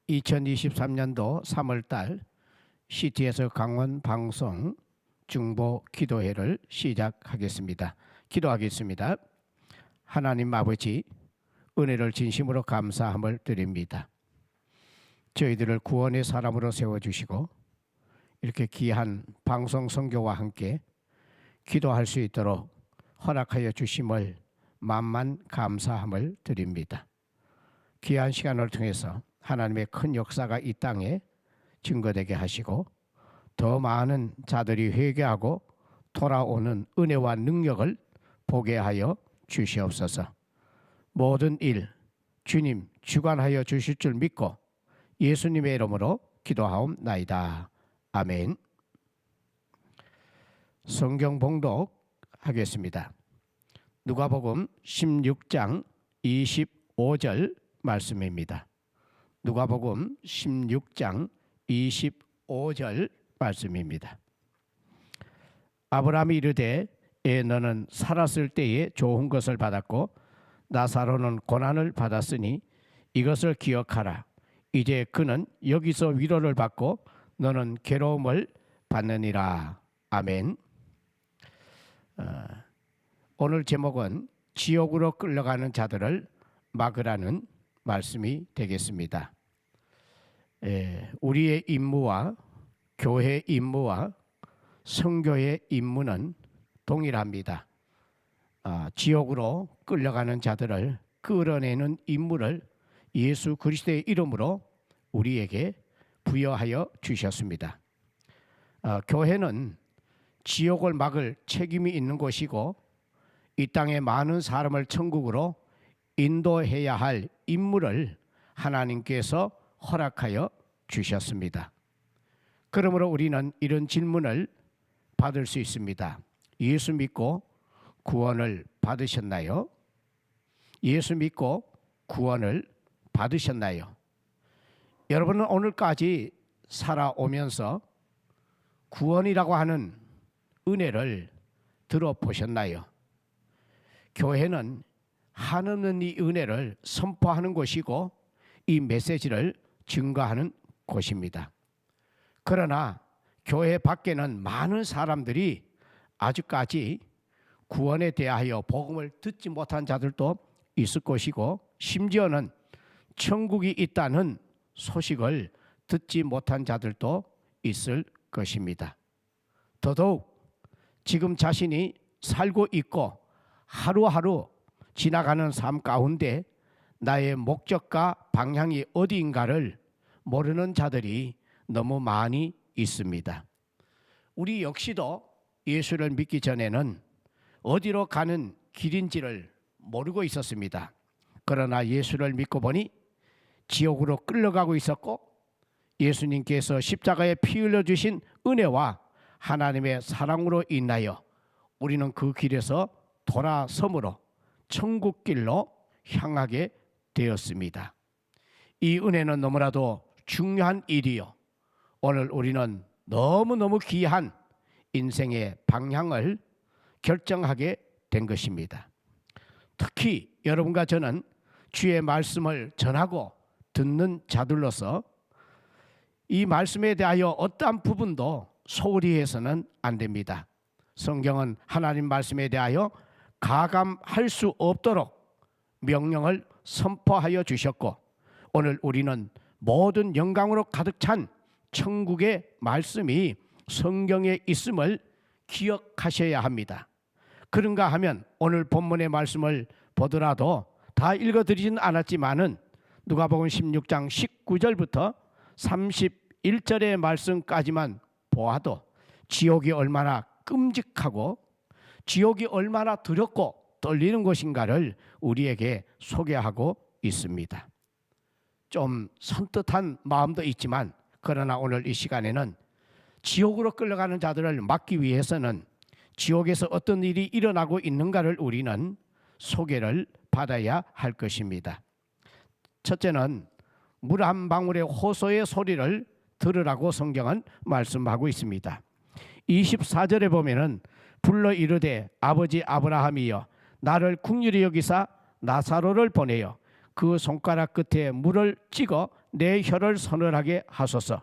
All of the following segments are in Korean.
2023년도 3월달 CTS 강원 방송 중보 기도회를 시작하겠습니다. 기도하겠습니다. 하나님 아버지, 은혜를 진심으로 감사함을 드립니다. 저희들을 구원의 사람으로 세워주시고 이렇게 귀한 방송 선교와 함께 기도할 수 있도록 허락하여 주심을 만만 감사함을 드립니다. 귀한 시간을 통해서 하나님의 큰 역사가 이 땅에 증거되게 하시고 더 많은 자들이 회개하고 돌아오는 은혜와 능력을 보게 하여 주시옵소서. 모든 일 주님 주관하여 주실 줄 믿고 예수님의 이름으로 기도하옵나이다. 아멘. 성경 봉독하겠습니다. 누가복음 16장 25절 말씀입니다. 누가복음 16장 25절 말씀입니다. 아브라함이 이르되 너는 살았을 때에 좋은 것을 받았고 나사로는 고난을 받았으니 이것을 기억하라. 이제 그는 여기서 위로를 받고 너는 괴로움을 받느니라. 아멘. 오늘 제목은 지옥으로 끌려가는 자들을 막으라는 말씀이 되겠습니다. 우리의 임무와 교회 임무와 선교의 임무는 동일합니다. 지옥으로 끌려가는 자들을 끌어내는 임무를 예수 그리스도의 이름으로 우리에게 부여하여 주셨습니다. 교회는 지옥을 막을 책임이 있는 곳이고 이 땅의 많은 사람을 천국으로 인도해야 할 임무를 하나님께서 허락하여 주셨습니다. 그러므로 우리는 이런 질문을 받을 수 있습니다. 예수 믿고 구원을 받으셨나요? 예수 믿고 구원을 받으셨나요? 여러분은 오늘까지 살아오면서 구원이라고 하는 은혜를 들어보셨나요? 교회는 한없는 이 은혜를 선포하는 곳이고 이 메시지를 증거하는 곳입니다. 그러나 교회 밖에는 많은 사람들이 아직까지 구원에 대하여 복음을 듣지 못한 자들도 있을 것이고 심지어는 천국이 있다는 소식을 듣지 못한 자들도 있을 것입니다. 더더욱 지금 자신이 살고 있고 하루하루 지나가는 삶 가운데 나의 목적과 방향이 어디인가를 모르는 자들이 너무 많이 있습니다. 우리 역시도 예수를 믿기 전에는 어디로 가는 길인지를 모르고 있었습니다. 그러나 예수를 믿고 보니 지옥으로 끌려가고 있었고 예수님께서 십자가에 피 흘려주신 은혜와 하나님의 사랑으로 인하여 우리는 그 길에서 돌아섬으로 천국길로 향하게 되었습니다. 이 은혜는 너무나도 중요한 일이요. 오늘 우리는 너무너무 귀한 인생의 방향을 결정하게 된 것입니다. 특히 여러분과 저는 주의 말씀을 전하고 듣는 자들로서 이 말씀에 대하여 어떠한 부분도 소홀히 해서는 안 됩니다. 성경은 하나님 말씀에 대하여 가감할 수 없도록 명령을 선포하여 주셨고 오늘 우리는 모든 영광으로 가득 찬 천국의 말씀이 성경에 있음을 기억하셔야 합니다. 그런가 하면 오늘 본문의 말씀을 보더라도 다 읽어드리진 않았지만은 누가복음 16장 19절부터 31절의 말씀까지만 보아도 지옥이 얼마나 끔찍하고 지옥이 얼마나 두렵고 떨리는 것인가를 우리에게 소개하고 있습니다. 좀 선뜻한 마음도 있지만 그러나 오늘 이 시간에는 지옥으로 끌려가는 자들을 막기 위해서는 지옥에서 어떤 일이 일어나고 있는가를 우리는 소개를 받아야 할 것입니다. 첫째는 물 한 방울의 호소의 소리를 들으라고 성경은 말씀하고 있습니다. 24절에 보면은 불러 이르되 아버지 아브라함이여 나를 긍휼히 여기사 나사로를 보내어 그 손가락 끝에 물을 찍어 내 혀를 서늘하게 하소서.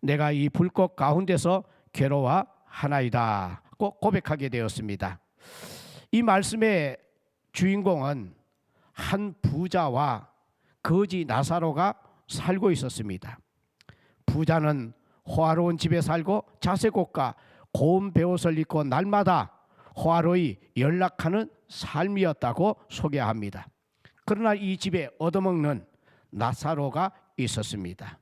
내가 이 불꽃 가운데서 괴로워하나이다 고 고백하게 되었습니다. 이 말씀의 주인공은 한 부자와 거지 나사로가 살고 있었습니다. 부자는 호화로운 집에 살고 자색옷과 고운 베옷을 입고 날마다 호화로이 연락하는 삶이었다고 소개합니다. 그러나 이 집에 얻어먹는 나사로가 있었습니다.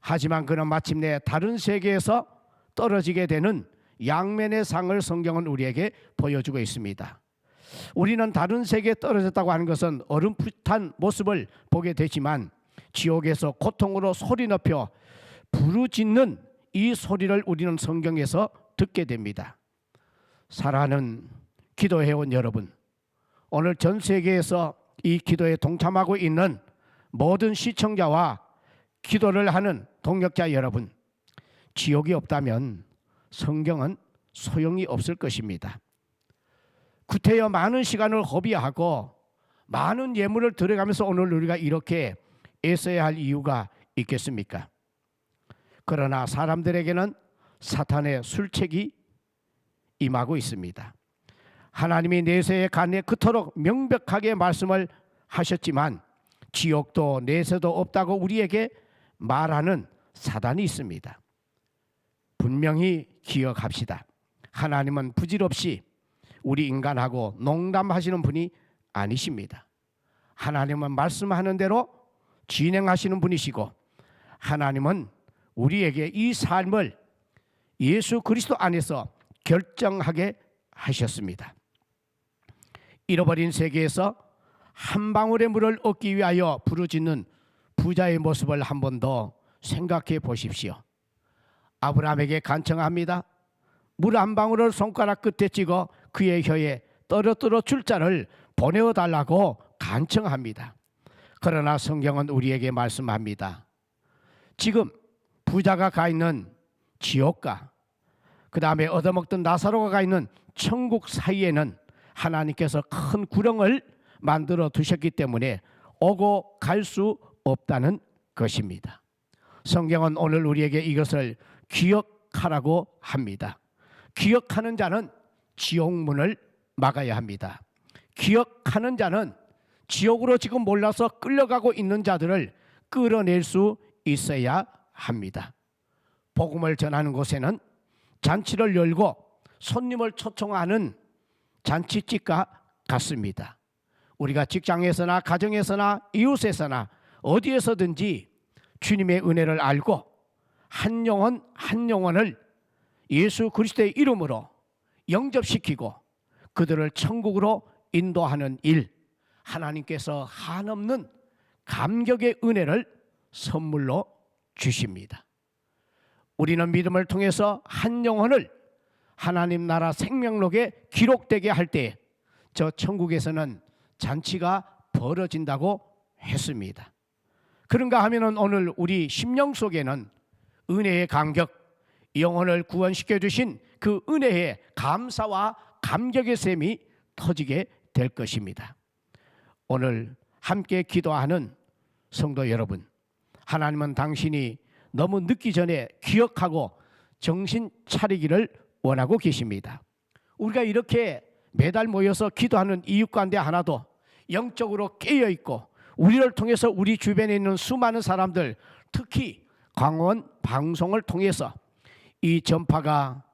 하지만 그는 마침내 다른 세계에서 떨어지게 되는 양면의 상을 성경은 우리에게 보여주고 있습니다. 우리는 다른 세계에 떨어졌다고 하는 것은 어렴풋한 모습을 보게 되지만 지옥에서 고통으로 소리 높여 부르짖는 이 소리를 우리는 성경에서 듣게 됩니다. 사랑하는 기도해온 여러분, 오늘 전 세계에서 이 기도에 동참하고 있는 모든 시청자와 기도를 하는 동역자 여러분, 지옥이 없다면 성경은 소용이 없을 것입니다. 구태여 많은 시간을 허비하고 많은 예물을 들어가면서 오늘 우리가 이렇게 애써야 할 이유가 있겠습니까? 그러나 사람들에게는 사탄의 술책이 임하고 있습니다. 하나님이 내세의 간에 그토록 명백하게 말씀을 하셨지만 지옥도 내세도 없다고 우리에게 말하는 사단이 있습니다. 분명히 기억합시다. 하나님은 부질없이 우리 인간하고 농담하시는 분이 아니십니다. 하나님은 말씀하는 대로 진행하시는 분이시고 하나님은 우리에게 이 삶을 예수 그리스도 안에서 결정하게 하셨습니다. 잃어버린 세계에서 한 방울의 물을 얻기 위하여 부르짖는 부자의 모습을 한 번 더 생각해 보십시오. 아브라함에게 간청합니다. 물 한 방울을 손가락 끝에 찍어 그의 혀에 떨어뜨려 줄 자를 보내어 달라고 간청합니다. 그러나 성경은 우리에게 말씀합니다. 지금 부자가 가 있는 지옥과 그 다음에 얻어먹던 나사로가 가 있는 천국 사이에는 하나님께서 큰 구렁을 만들어 두셨기 때문에 오고 갈 수 없다는 것입니다. 성경은 오늘 우리에게 이것을 기억하라고 합니다. 기억하는 자는 지옥문을 막아야 합니다. 기억하는 자는 지옥으로 지금 몰라서 끌려가고 있는 자들을 끌어낼 수 있어야 합니다. 복음을 전하는 곳에는 잔치를 열고 손님을 초청하는 잔치집과 같습니다. 우리가 직장에서나 가정에서나 이웃에서나 어디에서든지 주님의 은혜를 알고 한 영혼 한 영혼을 예수 그리스도의 이름으로 영접시키고 그들을 천국으로 인도하는 일, 하나님께서 한없는 감격의 은혜를 선물로 주십니다. 우리는 믿음을 통해서 한 영혼을 하나님 나라 생명록에 기록되게 할 때 저 천국에서는 잔치가 벌어진다고 했습니다. 그런가 하면은 오늘 우리 심령 속에는 은혜의 감격, 영혼을 구원시켜 주신 그 은혜의 감사와 감격의 샘이 터지게 될 것입니다. 오늘 함께 기도하는 성도 여러분, 하나님은 당신이 너무 늦기 전에 기억하고 정신 차리기를 원하고 계십니다. 우리가 이렇게 매달 모여서 기도하는 이유 가운데 하나도 영적으로 깨어있고 우리를 통해서 우리 주변에 있는 수많은 사람들, 특히 광원 방송을 통해서 이 전파가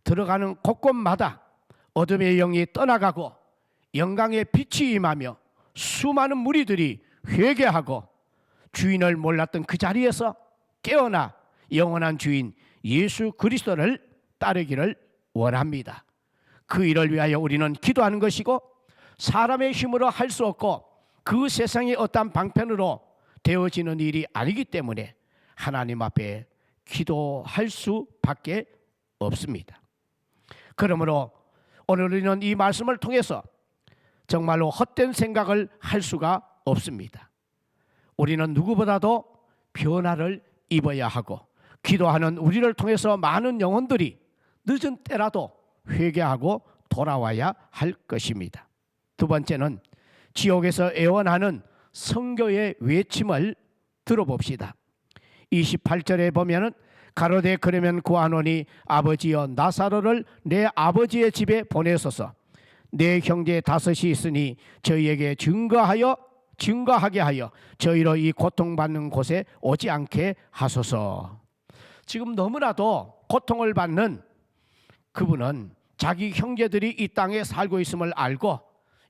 들어가는 곳곳마다 어둠의 영이 떠나가고 영광의 빛이 임하며 수많은 무리들이 회개하고 주인을 몰랐던 그 자리에서 깨어나 영원한 주인 예수 그리스도를 따르기를 원합니다. 그 일을 위하여 우리는 기도하는 것이고 사람의 힘으로 할 수 없고 그 세상의 어떤 방편으로 되어지는 일이 아니기 때문에 하나님 앞에 기도할 수밖에 없습니다. 그러므로 오늘 우리는 이 말씀을 통해서 정말로 헛된 생각을 할 수가 없습니다. 우리는 누구보다도 변화를 입어야 하고 기도하는 우리를 통해서 많은 영혼들이 늦은 때라도 회개하고 돌아와야 할 것입니다. 두 번째는 지옥에서 애원하는 선교의 외침을 들어봅시다. 28절에 보면은 가로되 그러면 구하노니 아버지여 나사로를 내 아버지의 집에 보내소서. 내 형제 다섯이 있으니 저희에게 증거하게 하여 저희로 이 고통받는 곳에 오지 않게 하소서. 지금 너무나도 고통을 받는 그분은 자기 형제들이 이 땅에 살고 있음을 알고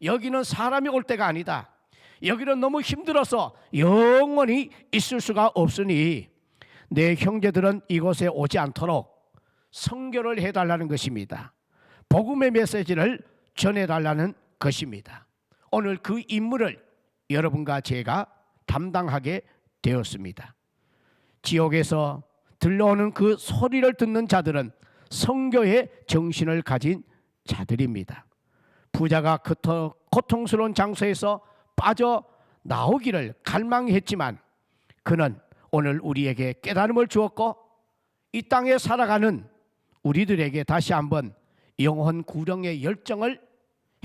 여기는 사람이 올 때가 아니다. 여기는 너무 힘들어서 영원히 있을 수가 없으니 내 형제들은 이곳에 오지 않도록 선교를 해달라는 것입니다. 복음의 메시지를 전해달라는 것입니다. 오늘 그 임무를 여러분과 제가 담당하게 되었습니다. 지옥에서 들려오는 그 소리를 듣는 자들은 선교의 정신을 가진 자들입니다. 부자가 고통스러운 장소에서 빠져나오기를 갈망했지만 그는 오늘 우리에게 깨달음을 주었고 이 땅에 살아가는 우리들에게 다시 한번 영혼 구령의 열정을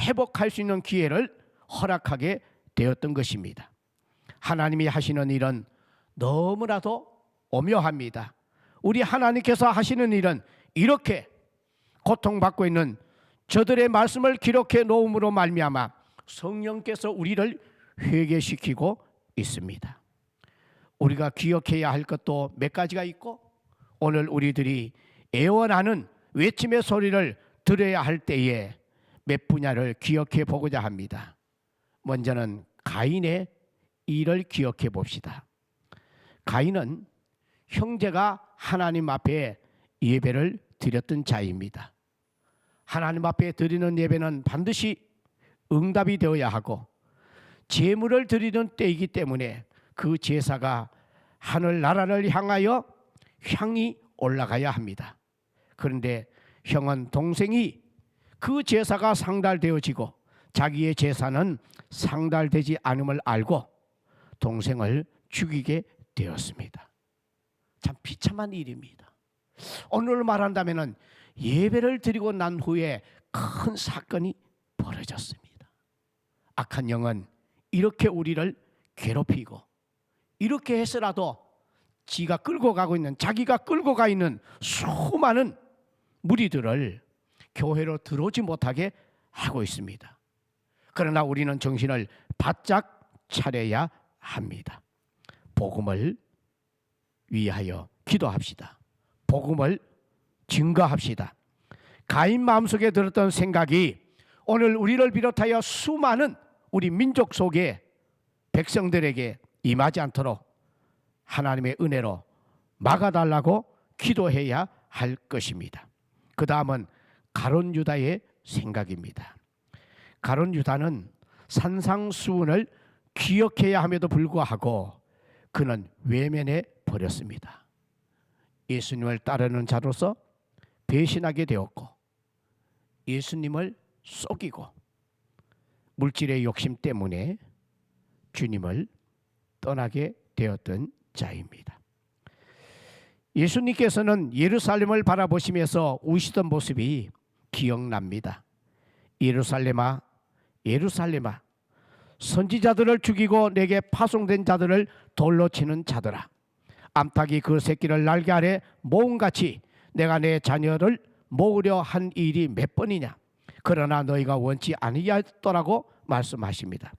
회복할 수 있는 기회를 허락하게 되었던 것입니다. 하나님이 하시는 일은 너무나도 오묘합니다. 우리 하나님께서 하시는 일은 이렇게 고통받고 있는 저들의 말씀을 기록해 놓음으로 말미암아 성령께서 우리를 회개시키고 있습니다. 우리가 기억해야 할 것도 몇 가지가 있고 오늘 우리들이 애원하는 외침의 소리를 들어야 할 때에 몇 분야를 기억해 보고자 합니다. 먼저는 가인의 일을 기억해 봅시다. 가인은 형제가 하나님 앞에 예배를 드렸던 자입니다. 하나님 앞에 드리는 예배는 반드시 응답이 되어야 하고 제물을 드리는 때이기 때문에 그 제사가 하늘나라를 향하여 향이 올라가야 합니다. 그런데 형은 동생이 그 제사가 상달되어지고 자기의 제사는 상달되지 않음을 알고 동생을 죽이게 되었습니다. 참 비참한 일입니다. 오늘 말한다면 예배를 드리고 난 후에 큰 사건이 벌어졌습니다. 악한 영은 이렇게 우리를 괴롭히고 이렇게 해서라도 자기가 끌고 가 있는 수많은 무리들을 교회로 들어오지 못하게 하고 있습니다. 그러나 우리는 정신을 바짝 차려야 합니다. 복음을 위하여 기도합시다. 복음을 증거합시다. 가인 마음속에 들었던 생각이 오늘 우리를 비롯하여 수많은 우리 민족 속에 백성들에게 임하지 않도록 하나님의 은혜로 막아달라고 기도해야 할 것입니다. 그 다음은 가룟 유다의 생각입니다. 가룟 유다는 산상수훈을 기억해야 함에도 불구하고 그는 외면해 버렸습니다. 예수님을 따르는 자로서 배신하게 되었고 예수님을 속이고 물질의 욕심 때문에 주님을 떠나게 되었던 자입니다. 예수님께서는 예루살렘을 바라보시면서 우시던 모습이 기억납니다. 예루살렘아 예루살렘아 선지자들을 죽이고 내게 파송된 자들을 돌로 치는 자들아 암탉이 그 새끼를 날개 아래 모음같이 내가 내 자녀를 모으려 한 일이 몇 번이냐 그러나 너희가 원치 아니하였더라고 말씀하십니다.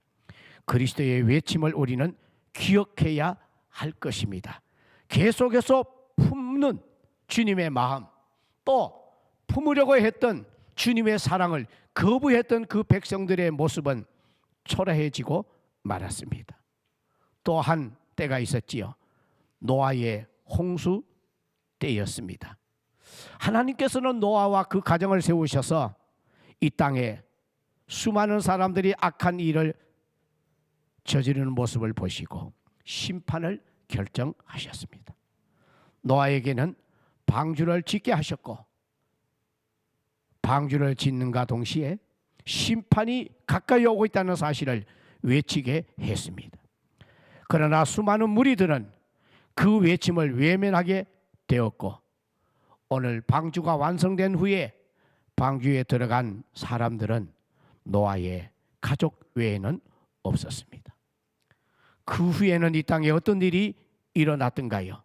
그리스도의 외침을 우리는 기억해야 할 것입니다. 계속해서 품는 주님의 마음 또 품으려고 했던 주님의 사랑을 거부했던 그 백성들의 모습은 초라해지고 말았습니다. 또 한 때가 있었지요. 노아의 홍수 때였습니다. 하나님께서는 노아와 그 가정을 세우셔서 이 땅에 수많은 사람들이 악한 일을 저지르는 모습을 보시고 심판을 결정하셨습니다. 노아에게는 방주를 짓게 하셨고 방주를 짓는가 동시에 심판이 가까이 오고 있다는 사실을 외치게 했습니다. 그러나 수많은 무리들은 그 외침을 외면하게 되었고 오늘 방주가 완성된 후에 방주에 들어간 사람들은 노아의 가족 외에는 없었습니다. 그 후에는 이 땅에 어떤 일이 일어났던가요?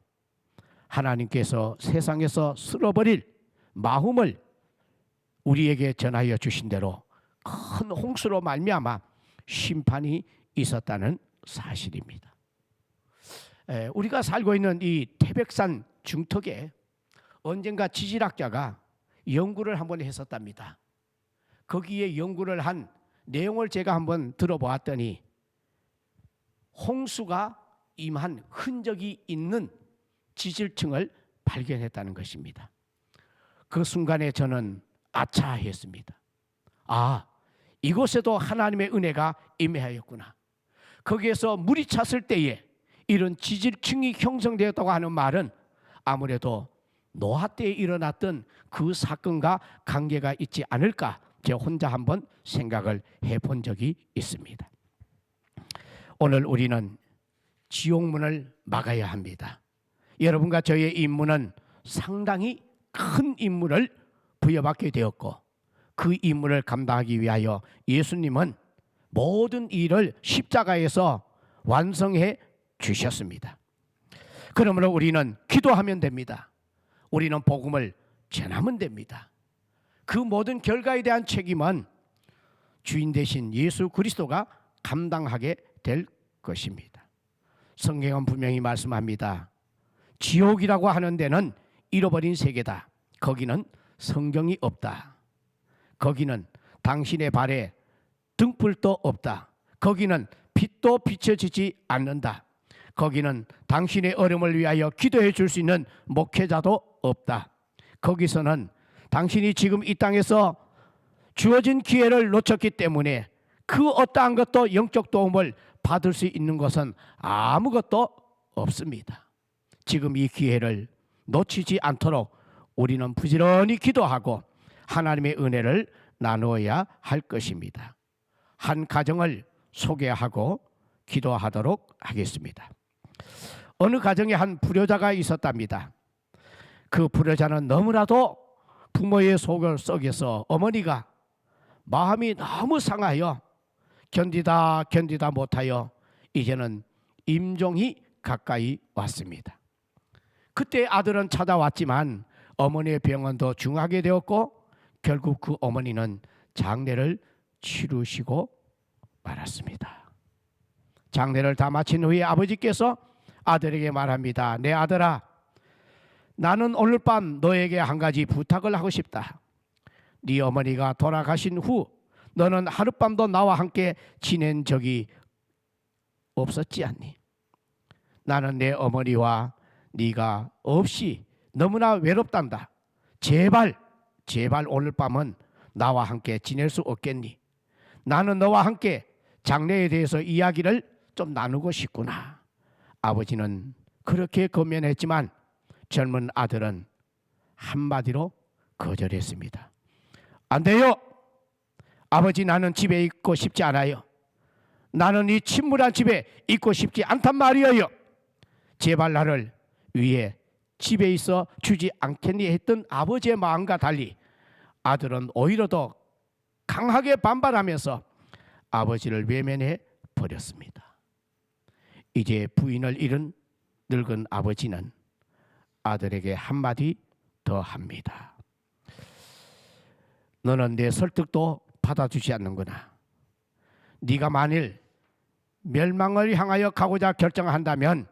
하나님께서 세상에서 쓸어버릴 마음을 우리에게 전하여 주신 대로 큰 홍수로 말미암아 심판이 있었다는 사실입니다. 우리가 살고 있는 이 태백산 중턱에 언젠가 지질학자가 연구를 한번 했었답니다. 거기에 연구를 한 내용을 제가 한번 들어보았더니 홍수가 임한 흔적이 있는 지질층을 발견했다는 것입니다. 그 순간에 저는 아차했습니다. 아, 이곳에도 하나님의 은혜가 임하였구나. 거기에서 물이 찼을 때에 이런 지질층이 형성되었다고 하는 말은 아무래도 노아 때에 일어났던 그 사건과 관계가 있지 않을까, 제가 혼자 한번 생각을 해본 적이 있습니다. 오늘 우리는 지옥문을 막아야 합니다. 여러분과 저의 임무는 상당히 큰 임무를 부여받게 되었고, 그 임무를 감당하기 위하여 예수님은 모든 일을 십자가에서 완성해 주셨습니다. 그러므로 우리는 기도하면 됩니다. 우리는 복음을 전하면 됩니다. 그 모든 결과에 대한 책임은 주인 되신 예수 그리스도가 감당하게 될 것입니다. 성경은 분명히 말씀합니다. 지옥이라고 하는 데는 잃어버린 세계다. 거기는 성경이 없다. 거기는 당신의 발에 등불도 없다. 거기는 빛도 비춰지지 않는다. 거기는 당신의 어려움을 위하여 기도해 줄 수 있는 목회자도 없다. 거기서는 당신이 지금 이 땅에서 주어진 기회를 놓쳤기 때문에 그 어떠한 것도 영적 도움을 받을 수 있는 것은 아무것도 없습니다. 지금 이 기회를 놓치지 않도록 우리는 부지런히 기도하고 하나님의 은혜를 나누어야 할 것입니다. 한 가정을 소개하고 기도하도록 하겠습니다. 어느 가정에 한 불효자가 있었답니다. 그 불효자는 너무나도 부모의 속을 썩여서 어머니가 마음이 너무 상하여 견디다 못하여 이제는 임종이 가까이 왔습니다. 그때 아들은 찾아왔지만 어머니의 병은 더 중하게 되었고 결국 그 어머니는 장례를 치르시고 말았습니다. 장례를 다 마친 후에 아버지께서 아들에게 말합니다. 내 아들아, 나는 오늘 밤 너에게 한 가지 부탁을 하고 싶다. 네 어머니가 돌아가신 후 너는 하룻밤도 나와 함께 지낸 적이 없었지 않니? 나는 내 어머니와 네가 없이 너무나 외롭단다. 제발 오늘 밤은 나와 함께 지낼 수 없겠니? 나는 너와 함께 장래에 대해서 이야기를 좀 나누고 싶구나. 아버지는 그렇게 권면했지만 젊은 아들은 한마디로 거절했습니다. 안 돼요. 아버지, 나는 집에 있고 싶지 않아요. 나는 이 침울한 집에 있고 싶지 않단 말이에요. 제발 나를 위해 집에 있어 주지 않겠니 했던 아버지의 마음과 달리 아들은 오히려 더 강하게 반발하면서 아버지를 외면해 버렸습니다. 이제 부인을 잃은 늙은 아버지는 아들에게 한마디 더 합니다. 너는 내 설득도 받아주지 않는구나. 네가 만일 멸망을 향하여 가고자 결정한다면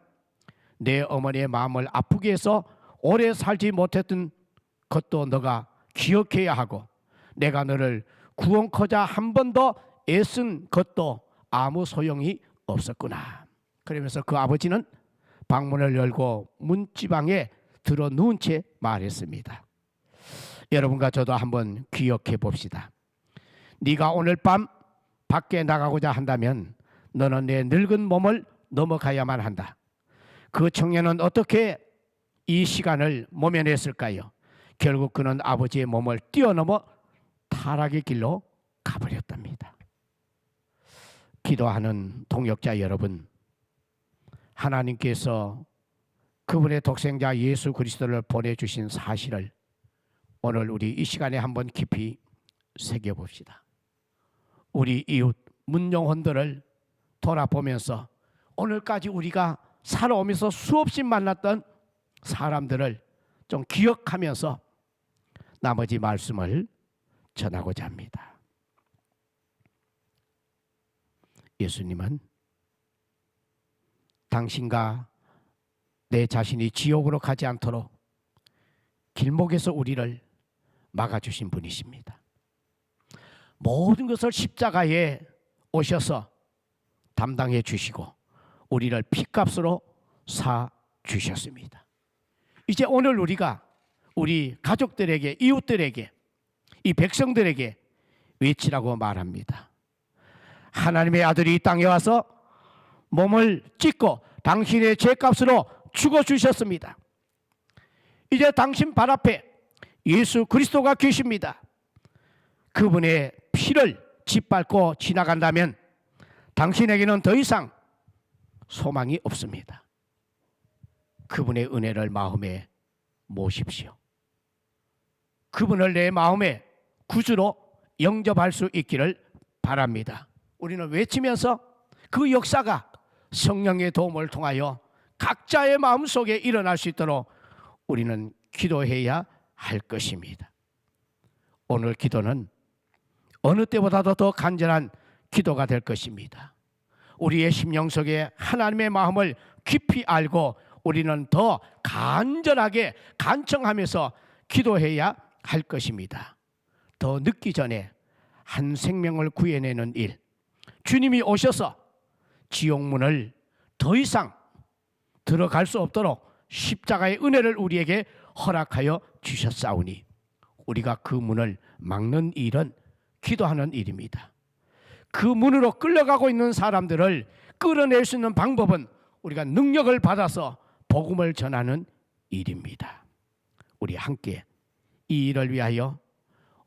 내 어머니의 마음을 아프게 해서 오래 살지 못했던 것도 너가 기억해야 하고 내가 너를 구원코자 한 번 더 애쓴 것도 아무 소용이 없었구나. 그러면서 그 아버지는 방문을 열고 문지방에 들어 누운 채 말했습니다. 여러분과 저도 한번 기억해 봅시다. 네가 오늘 밤 밖에 나가고자 한다면 너는 내 늙은 몸을 넘어가야만 한다. 그 청년은 어떻게 이 시간을 모면했을까요? 결국 그는 아버지의 몸을 뛰어넘어 타락의 길로 가버렸답니다. 기도하는 동역자 여러분, 하나님께서 그분의 독생자 예수 그리스도를 보내주신 사실을 오늘 우리 이 시간에 한번 깊이 새겨봅시다. 우리 이웃 문영혼들을 돌아보면서 오늘까지 우리가 살아오면서 수없이 만났던 사람들을 좀 기억하면서 나머지 말씀을 전하고자 합니다. 예수님은 당신과 내 자신이 지옥으로 가지 않도록 길목에서 우리를 막아주신 분이십니다. 모든 것을 십자가에 오셔서 담당해 주시고 우리를 피값으로 사 주셨습니다. 이제 오늘 우리가 우리 가족들에게, 이웃들에게, 이 백성들에게 외치라고 말합니다. 하나님의 아들이 이 땅에 와서 몸을 찢고 당신의 죄값으로 죽어주셨습니다. 이제 당신 발 앞에 예수 그리스도가 계십니다. 그분의 피를 짓밟고 지나간다면 당신에게는 더 이상 소망이 없습니다. 그분의 은혜를 마음에 모십시오. 그분을 내 마음의 구주로 영접할 수 있기를 바랍니다. 우리는 외치면서 그 역사가 성령의 도움을 통하여 각자의 마음속에 일어날 수 있도록 우리는 기도해야 할 것입니다. 오늘 기도는 어느 때보다도 더 간절한 기도가 될 것입니다. 우리의 심령 속에 하나님의 마음을 깊이 알고 우리는 더 간절하게 간청하면서 기도해야 할 것입니다. 더 늦기 전에 한 생명을 구해내는 일, 주님이 오셔서 지옥문을 더 이상 들어갈 수 없도록 십자가의 은혜를 우리에게 허락하여 주셨사오니 우리가 그 문을 막는 일은 기도하는 일입니다. 그 문으로 끌려가고 있는 사람들을 끌어낼 수 있는 방법은 우리가 능력을 받아서 복음을 전하는 일입니다. 우리 함께 이 일을 위하여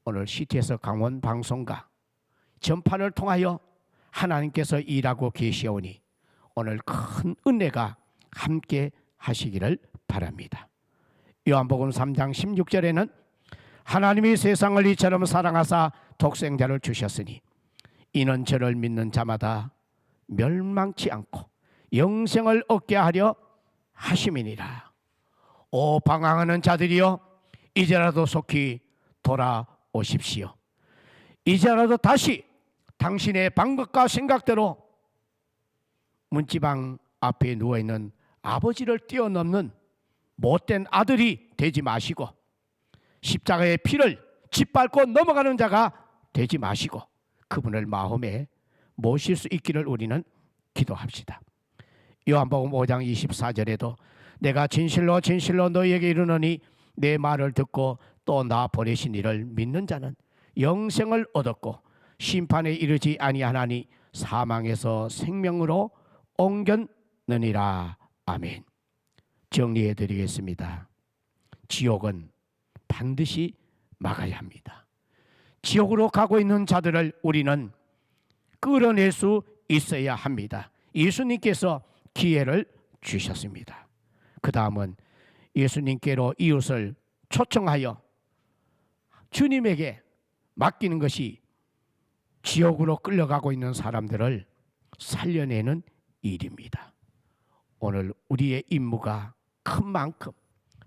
오늘 CTS 강원 방송과 전파를 통하여 하나님께서 일하고 계시오니 오늘 큰 은혜가 함께 하시기를 바랍니다. 요한복음 3장 16절에는 하나님이 세상을 이처럼 사랑하사 독생자를 주셨으니 이는 저를 믿는 자마다 멸망치 않고 영생을 얻게 하려 하심이니라. 오 방황하는 자들이여 이제라도 속히 돌아오십시오. 이제라도 다시 당신의 방법과 생각대로 문지방 앞에 누워있는 아버지를 뛰어넘는 못된 아들이 되지 마시고 십자가의 피를 짓밟고 넘어가는 자가 되지 마시고 그분을 마음에 모실 수 있기를 우리는 기도합시다. 요한복음 5장 24절에도 내가 진실로 진실로 너희에게 이르노니 내 말을 듣고 또 나 보내신 이를 믿는 자는 영생을 얻었고 심판에 이르지 아니하나니 사망에서 생명으로 옮겼느니라. 아멘. 정리해 드리겠습니다. 지옥은 반드시 막아야 합니다. 지옥으로 가고 있는 자들을 우리는 끌어낼 수 있어야 합니다. 예수님께서 기회를 주셨습니다. 그 다음은 예수님께로 이웃을 초청하여 주님에게 맡기는 것이 지옥으로 끌려가고 있는 사람들을 살려내는 일입니다. 오늘 우리의 임무가 큰 만큼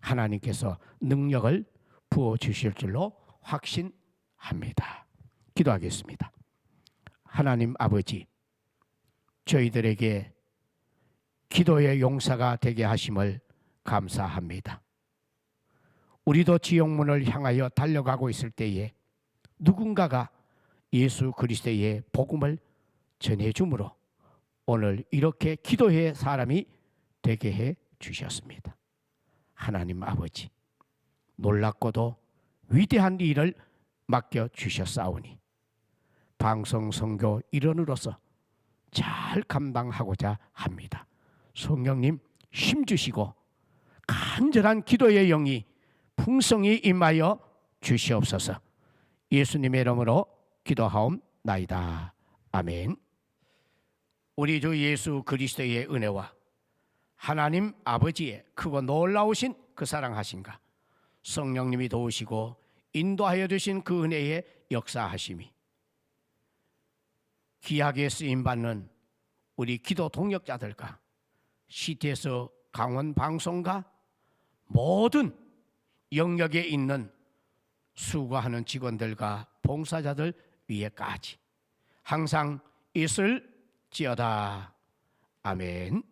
하나님께서 능력을 부어주실 줄로 확신합니다. 기도하겠습니다. 하나님 아버지, 저희들에게 기도의 용사가 되게 하심을 감사합니다. 우리도 지옥문을 향하여 달려가고 있을 때에 누군가가 예수 그리스도의 복음을 전해주므로 오늘 이렇게 기도의 사람이 되게 해 주셨습니다. 하나님 아버지, 놀랍고도 위대한 일을 맡겨 주셨사오니 방송 선교 일원으로서 잘 감당하고자 합니다. 성령님 힘주시고 간절한 기도의 영이 풍성히 임하여 주시옵소서. 예수님의 이름으로 기도하옵나이다. 아멘. 우리 주 예수 그리스도의 은혜와 하나님 아버지의 크고 놀라우신 그 사랑하심과 성령님이 도우시고 인도하여 주신 그 은혜의 역사하심이 귀하게 쓰임받는 우리 기도 동역자들과 CTS 강원 방송과 모든 영역에 있는 수고하는 직원들과 봉사자들 위에까지 항상 있을지어다. 아멘.